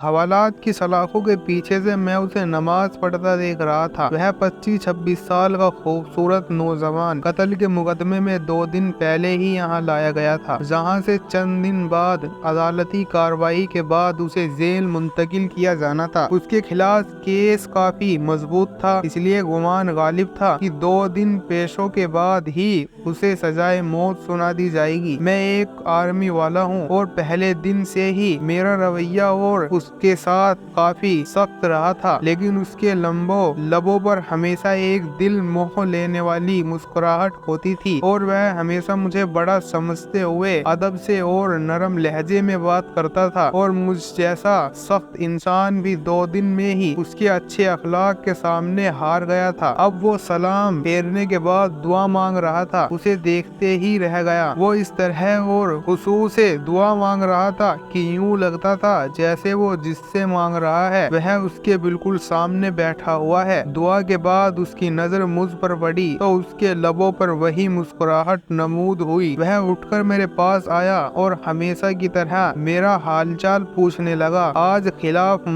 हवालात की सलाखों के पीछे से मैं उसे नमाज पढ़ता देख रहा था। वह 25-26 साल का खूबसूरत नौजवान कत्ल के मुकदमे में 2 दिन पहले ही यहाँ लाया गया था, जहाँ से चंद दिन बाद अदालती कार्रवाई के बाद उसे जेल मुंतकिल किया जाना था। उसके खिलाफ केस काफी मजबूत था, इसलिए गुमान गालिब था कि 2 दिन पेशों के बाद ही उसे सजाए मौत सुना दी जाएगी। मैं एक आर्मी वाला हूँ और पहले दिन से ही मेरा रवैया और उसके साथ काफी सख्त रहा था, लेकिन उसके लबों पर हमेशा एक दिल मोह लेने वाली मुस्कुराहट होती थी और वह हमेशा मुझे बड़ा समझते हुए अदब से और नरम लहजे में बात करता था और मुझ जैसा सख्त इंसान भी 2 दिन में ही उसके अच्छे अखलाक के सामने हार गया था। अब वो सलाम फेरने के बाद दुआ मांग रहा था, उसे देखते ही रह गया। वो इस तरह और खुशूस से दुआ मांग रहा था कि यूं लगता था जैसे वो जिससे मांग रहा है वह उसके बिल्कुल सामने बैठा हुआ है। दुआ के बाद उसकी नजर मुझ पर पड़ी तो उसके लबों पर वही मुस्कुराहट नमूद हुई। वह उठकर मेरे पास आया और हमेशा की तरह मेरा हालचाल पूछने लगा। आज खिलाफ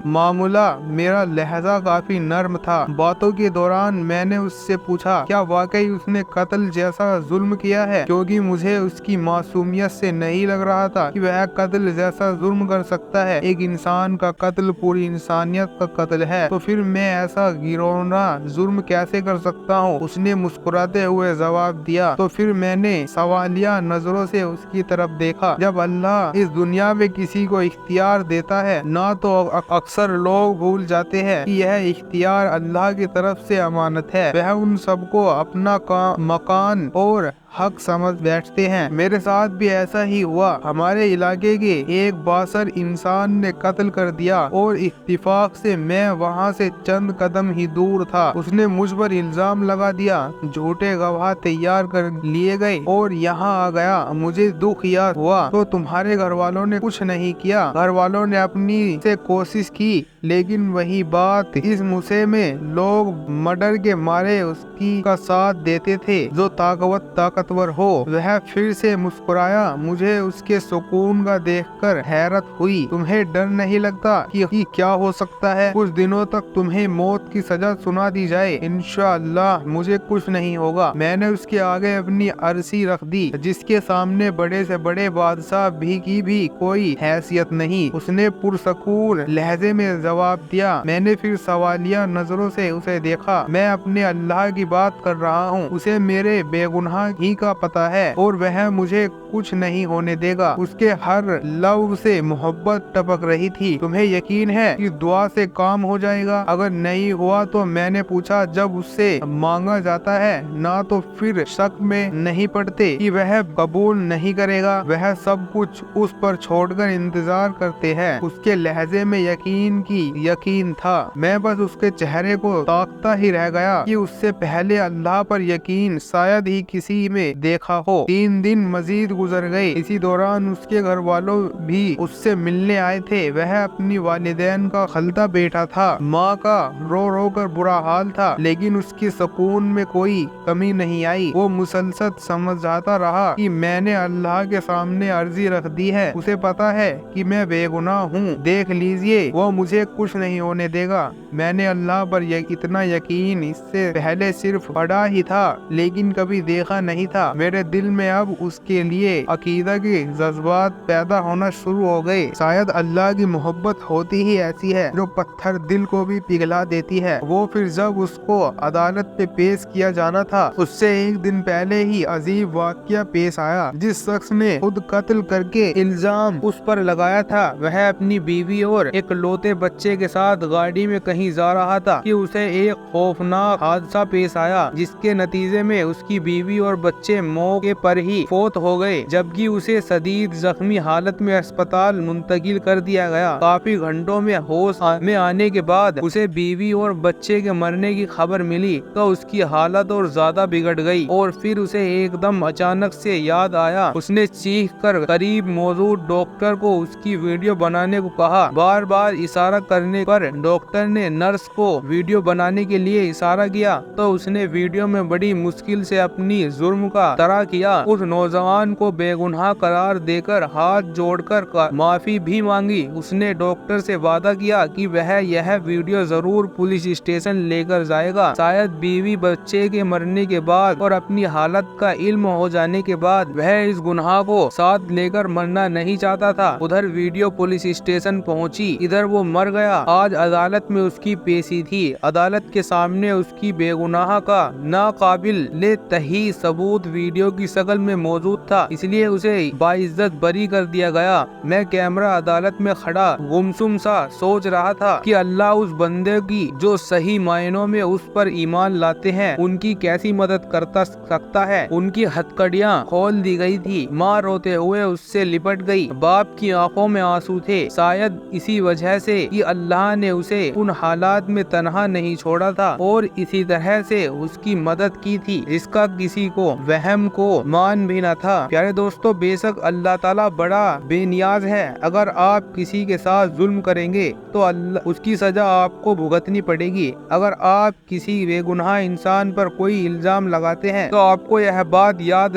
मामूला मेरा लहजा काफी नर्म था। बातों के दौरान मैंने उससे पूछा, क्या वाकई उसने कत्ल जैसा जुल्म किया है? क्योंकि मुझे उसकी मासूमियत से नहीं लग रहा था कि वह कत्ल जैसा जुल्म कर सकता है। एक इंसान का कत्ल पूरी इंसानियत का कत्ल है, तो फिर मैं ऐसा गिरौना जुल्म कैसे कर सकता हूँ? उसने मुस्कुराते हुए जवाब दिया। तो फिर मैंने सवालिया नजरों से उसकी तरफ देखा। जब अल्लाह इस दुनिया में किसी को इख्तियार देता है ना, तो अक्सर लोग भूल जाते हैं कि यह इख्तियार अल्लाह की तरफ से अमानत है। वह उन सबको अपना मकान और हक समझ बैठते हैं। मेरे साथ भी ऐसा ही हुआ। हमारे इलाके के एक बासर इंसान ने कत्ल कर दिया और इत्तिफाक से मैं वहाँ से चंद कदम ही दूर था। उसने मुझ पर इल्जाम लगा दिया, झूठे गवाह तैयार कर लिए गए और यहाँ आ गया। मुझे दुख याद हुआ तो तुम्हारे घर वालों ने कुछ नहीं किया। घर वालों ने अपनी से कोशिश की, लेकिन वही बात, इस मुसे में लोग मर्डर के मारे उसकी का साथ देते थे जो ताकतवर हो। वह फिर से मुस्कुराया। मुझे उसके सुकून का देखकर हैरत हुई। तुम्हें डर नहीं लगता कि क्या हो सकता है? कुछ दिनों तक तुम्हें मौत की सजा सुना दी जाए। इंशाअल्लाह मुझे कुछ नहीं होगा। मैंने उसके आगे अपनी अर्सी रख दी, जिसके सामने बड़े से बड़े बादशाह की भी कोई हैसियत नहीं। उसने पुरसकून लहजे में जवाब दिया। मैंने फिर सवालिया नजरों से उसे देखा। मैं अपने अल्लाह की बात कर रहा हूँ, उसे मेरे बेगुनाह ही का पता है और वह मुझे कुछ नहीं होने देगा। उसके हर लफ्ज से मोहब्बत टपक रही थी। तुम्हें यकीन है कि दुआ से काम हो जाएगा? अगर नहीं हुआ तो मैंने पूछा, जब उससे मांगा जाता है ना तो फिर शक में नहीं पड़ते कि वह कबूल नहीं करेगा? वह सब कुछ उस पर छोड़कर इंतजार करते हैं। उसके लहजे में यकीन था। मैं बस उसके चेहरे को ताकता ही रह गया कि उससे पहले अल्लाह पर यकीन शायद ही किसी में देखा हो। 3 दिन मजीद गुजर गए। इसी दौरान उसके घर वालों भी उससे मिलने आए थे। वह अपनी वालिदैन का खलता बेटा था। माँ का रो कर बुरा हाल था, लेकिन उसकी सुकून में कोई कमी नहीं आई। वो मुसलसल समझाता रहा कि मैंने अल्लाह के सामने अर्जी रख दी है। उसे पता है कि मैं बेगुनाह हूँ। देख लीजिए, वो मुझे कुछ नहीं होने देगा। मैंने अल्लाह पर इतना यकीन इससे पहले सिर्फ पढ़ा ही था, लेकिन कभी देखा नहीं था। मेरे दिल में अब उसके लिए अकीदा के जज्बात पैदा होना शुरू हो गए। शायद अल्लाह की मोहब्बत होती ही ऐसी है जो पत्थर दिल को भी पिघला देती है। वो फिर जब उसको अदालत पे पेश किया जाना था, उससे 1 दिन पहले ही अजीब वाकया पेश आया। जिस शख्स ने खुद कत्ल करके इल्जाम उस पर लगाया था, वह अपनी बीवी और एक लौते बच्चे के साथ गाड़ी में कहीं जा रहा था कि उसे एक खौफनाक हादसा पेश आया, जिसके नतीजे में उसकी बीवी और बच्चे मौके पर ही फौत हो गए, जबकि उसे शदीद जख्मी हालत में अस्पताल मुंतकिल कर दिया गया। काफी घंटों में होश में आने के बाद उसे बीवी और बच्चे के मरने की खबर मिली तो उसकी हालत और ज्यादा बिगड़ गई और फिर उसे एकदम अचानक से याद आया। उसने चीख कर करीब मौजूद डॉक्टर को उसकी वीडियो बनाने को कहा। बार बार इशारा करने पर डॉक्टर ने नर्स को वीडियो बनाने के लिए इशारा किया तो उसने वीडियो में बड़ी मुश्किल से अपनी जुर्म का तरा किया। उस नौजवान को बेगुनाह करार देकर हाथ जोड़कर माफी भी मांगी। उसने डॉक्टर से वादा किया कि वह यह वीडियो जरूर पुलिस स्टेशन लेकर जाएगा। शायद बीवी बच्चे के मरने के बाद और अपनी हालत का इल्म हो जाने के बाद वह इस गुनाह को साथ लेकर मरना नहीं चाहता था। उधर वीडियो पुलिस स्टेशन पहुंची, इधर वो मर गया। आज अदालत में उसकी पेशी थी। अदालत के सामने उसकी बेगुनाह का नाकाबिल ले तही सबूत वीडियो की शक्ल में मौजूद था, इसलिए उसे बाइज्जत बरी कर दिया गया। मैं कैमरा अदालत में खड़ा गुमसुम सा सोच रहा था कि अल्लाह उस बंदे की जो सही मायनों में उस पर ईमान लाते हैं उनकी कैसी मदद करता सकता है। उनकी हथकड़ियां खोल दी गई थी। माँ रोते हुए उससे लिपट गई। बाप की आंखों में आंसू थे, शायद इसी वजह से कि अल्लाह ने उसे उन हालात में तन्हा नहीं छोड़ा था और इसी तरह से उसकी मदद की थी जिसका किसी को वहम को मान भी न था। प्यारे दोस्तों, बेशक अल्लाह ताला बड़ा बेनियाज है। अगर आप किसी के साथ जुल्म करेंगे तो अल्लाह उसकी सजा आपको भुगतनी पड़ेगी। अगर आप किसी बेगुनाह इंसान पर कोई इल्जाम लगाते हैं तो आपको यह बात याद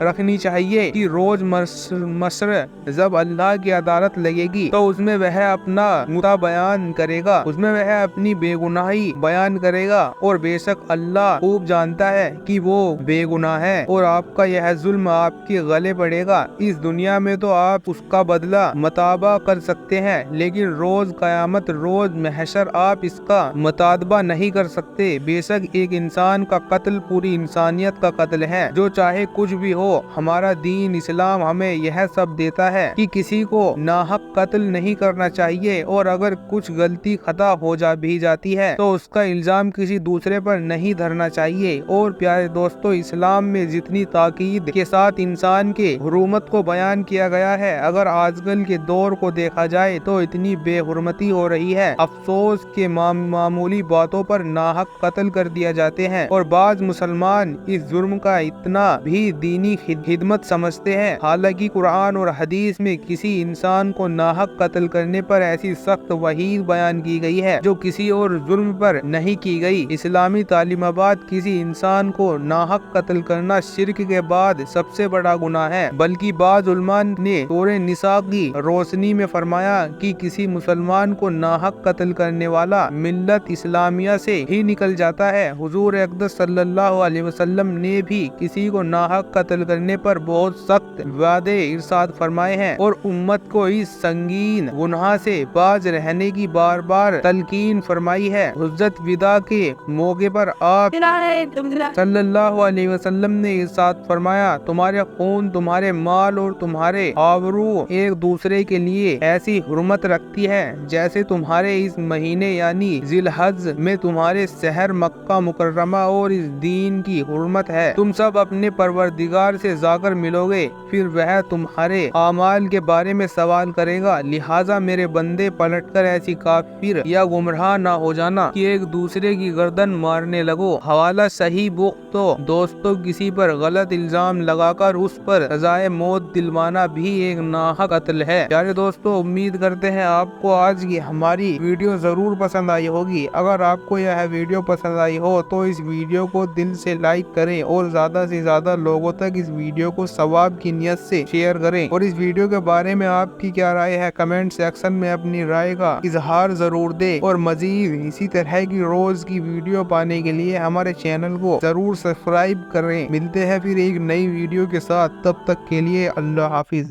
रखनी चाहिए कि रोज मशर जब अल्लाह की अदालत लगेगी तो उसमें वह अपना मुद्दा बयान करेगा, उसमें वह अपनी बेगुनाही बयान करेगा और बेशक अल्लाह खूब जानता है कि वो बेगुनाह है और आपका यह जुल्म आपके गले पड़ेगा। इस दुनिया में तो आप उसका बदला मुताबा कर सकते हैं, लेकिन रोज कयामत रोज महशर आप इसका मुताबा नहीं कर सकते। बेशक एक इंसान का कत्ल पूरी इंसानियत का कत्ल है। जो चाहे कुछ भी हो, हमारा दीन इस्लाम हमें यह सब देता है कि किसी को नाहक कत्ल नहीं करना चाहिए और अगर कुछ गलती खता हो भी जाती है तो उसका इल्जाम किसी दूसरे पर नहीं धरना चाहिए। और प्यारे दोस्तों, इस्लाम में जितनी ताकीद के साथ इंसान के हुर्मत को बयान किया गया है, अगर आजकल के दौर को देखा जाए तो इतनी बेहुरमती हो रही है। अफसोस के मामूली बातों पर नाहक कत्ल कर दिया जाते हैं और बाज मुसलमान इस जुर्म का इतना भी दीनी खिदमत समझते हैं। हालांकि कुरान और हदीस में किसी इंसान को नाहक कत्ल करने पर ऐसी सख्त वहीद बयान की गई है जो किसी और जुर्म पर नहीं की गई। इस्लामी तालीमाबाद किसी इंसान को नाहक कत्ल करना शिर्क के बाद सबसे बड़ा गुनाह है। बल्कि बाज़ उलमा ने सूरह निसा की रोशनी में फरमाया कि किसी मुसलमान को नाहक कत्ल करने वाला मिल्लत इस्लामिया से ही निकल जाता है। हुजूर अक़दस सल्लल्लाहु अलैहि वसल्लम ने भी किसी को नाहक कत्ल करने पर बहुत सख्त वादे इरशाद फरमाए हैं और उम्मत को इस संगीन गुनाह से बाज रहने की बार बार तलकीन फरमाई है। हुज्जत विदा के मौके पर आप सल्लल्लाहु अलैहि वसल्लम ने इरशाद फरमाया, तुम्हारे खून, तुम्हारे माल और तुम्हारे आबरू एक दूसरे के लिए ऐसी हुर्मत रखती है जैसे तुम्हारे इस महीने यानी जिलहज में तुम्हारे शहर मक्का मुकर्रमा और इस दीन की हुर्मत है। तुम सब अपने परवरदिगार से जाकर मिलोगे, फिर वह तुम्हारे आमाल के बारे में सवाल करेगा। लिहाजा मेरे बंदे, पलटकर ऐसी काफिर या गुमराह ना हो जाना कि एक दूसरे की गर्दन मारने लगो। हवाला सही बुख। तो दोस्तों, किसी पर गलत इल्जाम लगाकर उस पर सजाए मौत दिलवाना भी एक नाहक कत्ल है। प्यारे दोस्तों, उम्मीद करते हैं आपको आज की हमारी वीडियो जरूर पसंद आई होगी। अगर आपको यह वीडियो पसंद आई हो तो इस वीडियो को दिल से लाइक करें और ज्यादा से ज्यादा लोगों तक इस वीडियो को सवाब की नियत से शेयर करें। और इस वीडियो के बारे में आपकी क्या राय है, कमेंट सेक्शन में अपनी राय का इजहार जरूर दे। और मजीद इसी तरह की रोज की वीडियो पाने के लिए हमारे चैनल को जरूर सब्सक्राइब करें। मिलते हैं फिर एक नई वीडियो के साथ, तब तक के लिए अल्लाह हाफिज।